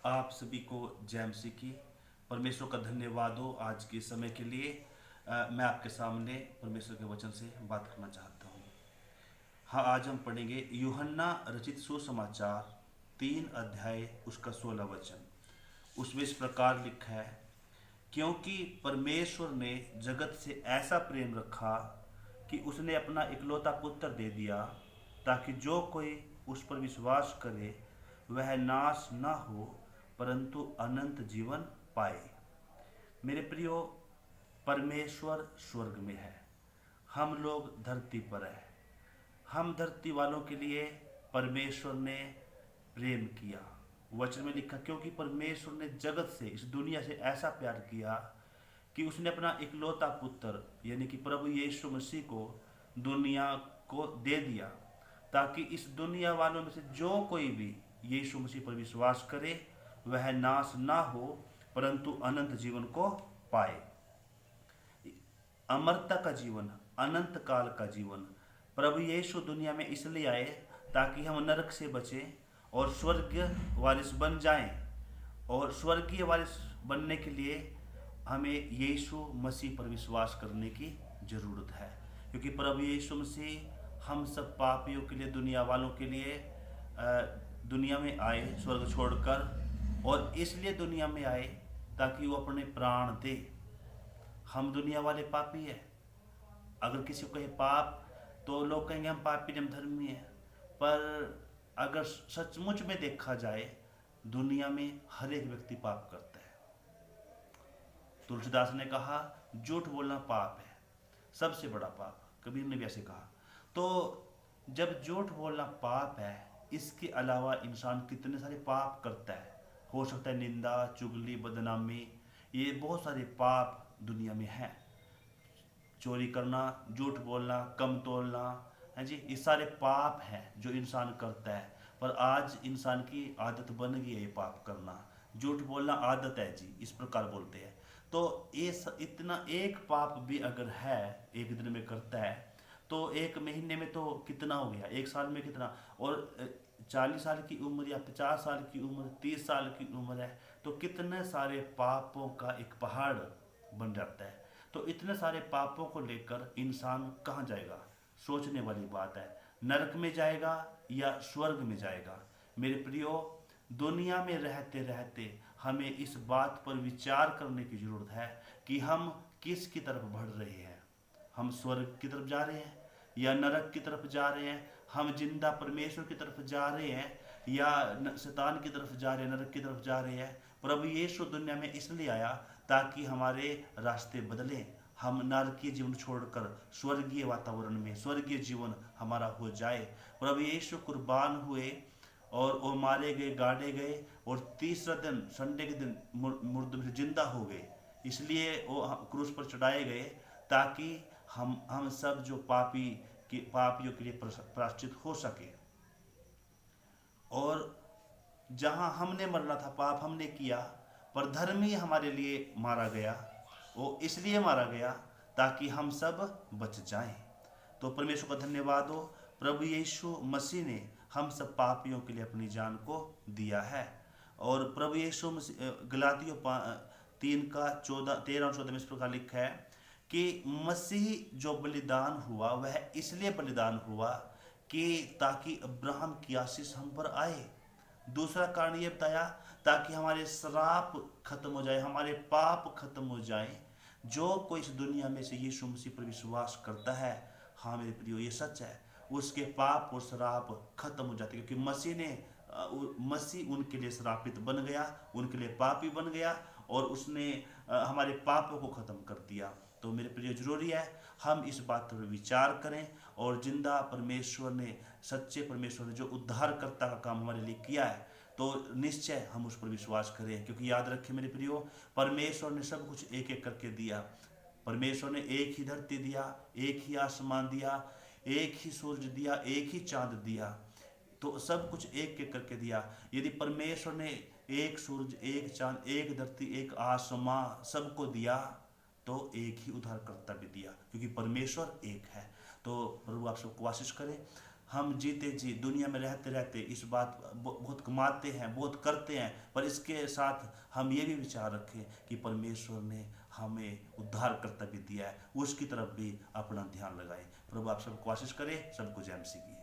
आप सभी को जय मसीह की। परमेश्वर का धन्यवाद हो आज के समय के लिए। मैं आपके सामने परमेश्वर के वचन से बात करना चाहता हूँ। हाँ, आज हम पढ़ेंगे यूहन्ना रचित सुसमाचार 3 अध्याय उसका 16 वचन। उसमें इस प्रकार लिखा है, क्योंकि परमेश्वर ने जगत से ऐसा प्रेम रखा कि उसने अपना इकलौता पुत्र दे दिया, ताकि जो कोई उस पर विश्वास करे वह नाश न हो परंतु अनंत जीवन पाए। मेरे प्रियो, परमेश्वर स्वर्ग में है, हम लोग धरती पर हैं। हम धरती वालों के लिए परमेश्वर ने प्रेम किया। वचन में लिखा, क्योंकि परमेश्वर ने जगत से, इस दुनिया से ऐसा प्यार किया कि उसने अपना इकलौता पुत्र यानी कि प्रभु यीशु मसीह को दुनिया को दे दिया, ताकि इस दुनिया वालों में से जो कोई भी यीशु मसीह पर विश्वास करे वह नाश ना हो परंतु अनंत जीवन को पाए। अमरता का जीवन, अनंत काल का जीवन। प्रभु यीशु दुनिया में इसलिए आए ताकि हम नरक से बचें और स्वर्ग वारिस बन जाएं। और स्वर्गीय वारिस बनने के लिए हमें यीशु मसीह पर विश्वास करने की जरूरत है, क्योंकि प्रभु यीशु मसीह हम सब पापियों के लिए, दुनिया वालों के लिए दुनिया में आए स्वर्ग छोड़कर, और इसलिए दुनिया में आए ताकि वो अपने प्राण दे। हम दुनिया वाले पापी हैं। अगर किसी को कहे पाप, तो लोग कहेंगे हम पापी, हम धर्मी हैं। पर अगर सचमुच में देखा जाए, दुनिया में हर एक व्यक्ति पाप करता है। तुलसीदास ने कहा, झूठ बोलना पाप है, सबसे बड़ा पाप। कबीर ने भी ऐसे कहा। तो जब झूठ बोलना पाप है, इसके अलावा इंसान कितने सारे पाप करता है। हो सकता है निंदा, चुगली, बदनामी, ये बहुत सारे पाप दुनिया में हैं। चोरी करना, झूठ बोलना, कम तोलना, है जी, ये सारे पाप हैं जो इंसान करता है। पर आज इंसान की आदत बन गई है ये पाप करना। झूठ बोलना आदत है जी, इस प्रकार बोलते हैं। तो ये इतना एक पाप भी अगर है, एक दिन में करता है, तो एक महीने में तो कितना हो गया, एक साल में कितना। और 40 साल की उम्र या 50 साल की उम्र, 30 साल की उम्र है, तो कितने सारे पापों का एक पहाड़ बन जाता है। तो इतने सारे पापों को लेकर इंसान कहाँ जाएगा, सोचने वाली बात है। नरक में जाएगा या स्वर्ग में जाएगा। मेरे प्रियो, दुनिया में रहते रहते हमें इस बात पर विचार करने की जरूरत है कि हम किस की तरफ बढ़ रहे हैं। हम स्वर्ग की तरफ जा रहे हैं या नरक की तरफ जा रहे हैं। हम जिंदा परमेश्वर की तरफ जा रहे हैं या शैतान की तरफ जा रहे हैं, नरक की तरफ जा रहे हैं। प्रभु यीशु दुनिया में इसलिए आया ताकि हमारे रास्ते बदलें। हम नरकीय जीवन छोड़कर स्वर्गीय वातावरण में स्वर्गीय जीवन हमारा हो जाए। प्रभु यीशु कुर्बान हुए और वो मारे गए, गाड़े गए, और तीसरा दिन, संडे के दिन, मुर्दों में से जिंदा हो गए। इसलिए वो क्रूस पर चढ़ाए गए ताकि हम सब जो पापियों के लिए प्रायश्चित हो सके। और जहां हमने मरना था, पाप हमने किया, पर धर्मी हमारे लिए मारा गया। वो इसलिए मारा गया ताकि हम सब बच जाएं। तो परमेश्वर का धन्यवाद हो, प्रभु यीशु मसीह ने हम सब पापियों के लिए अपनी जान को दिया है। और प्रभु यीशु मसीह, गलातियों 3 का 13 और 14 में इस प्रकार लिखा है कि मसीह जो बलिदान हुआ वह इसलिए बलिदान हुआ कि ताकि अब्राहम की आशीष हम पर आए। दूसरा कारण ये बताया ताकि हमारे श्राप खत्म हो जाए, हमारे पाप खत्म हो जाए। जो कोई इस दुनिया में से यीशु मसीह पर विश्वास करता है, हाँ मेरे प्रियो ये सच है, उसके पाप और श्राप खत्म हो जाते, क्योंकि मसीह उनके लिए श्रापित बन गया, उनके लिए पापी बन गया, और उसने हमारे पापों को खत्म कर दिया। तो मेरे प्रिय, जरूरी है हम इस बात पर विचार करें, और जिंदा परमेश्वर ने, सच्चे परमेश्वर ने जो उद्धारकर्ता का काम हमारे लिए किया है, तो निश्चय हम उस पर विश्वास करें। क्योंकि याद रखें मेरे प्रियो, परमेश्वर ने सब कुछ एक एक करके दिया। परमेश्वर ने एक ही धरती दिया, एक ही आसमान दिया, एक ही सूरज दिया, एक ही चांद दिया। तो सब कुछ एक एक करके दिया। यदि परमेश्वर ने एक सूरज, एक चांद, एक धरती, एक आसमां सबको दिया, तो एक ही उद्धारकर्ता भी दिया, क्योंकि परमेश्वर एक है। तो प्रभु आप सबको आशीष करें। हम जीते जी दुनिया में रहते रहते इस बात बहुत कमाते हैं, बहुत करते हैं, पर इसके साथ हम ये भी विचार रखें कि परमेश्वर ने हमें उद्धार कर्तव्य दिया है, उसकी तरफ भी अपना ध्यान लगाएं। प्रभु आप सबको आशीष करे, सबको जय मसीह की।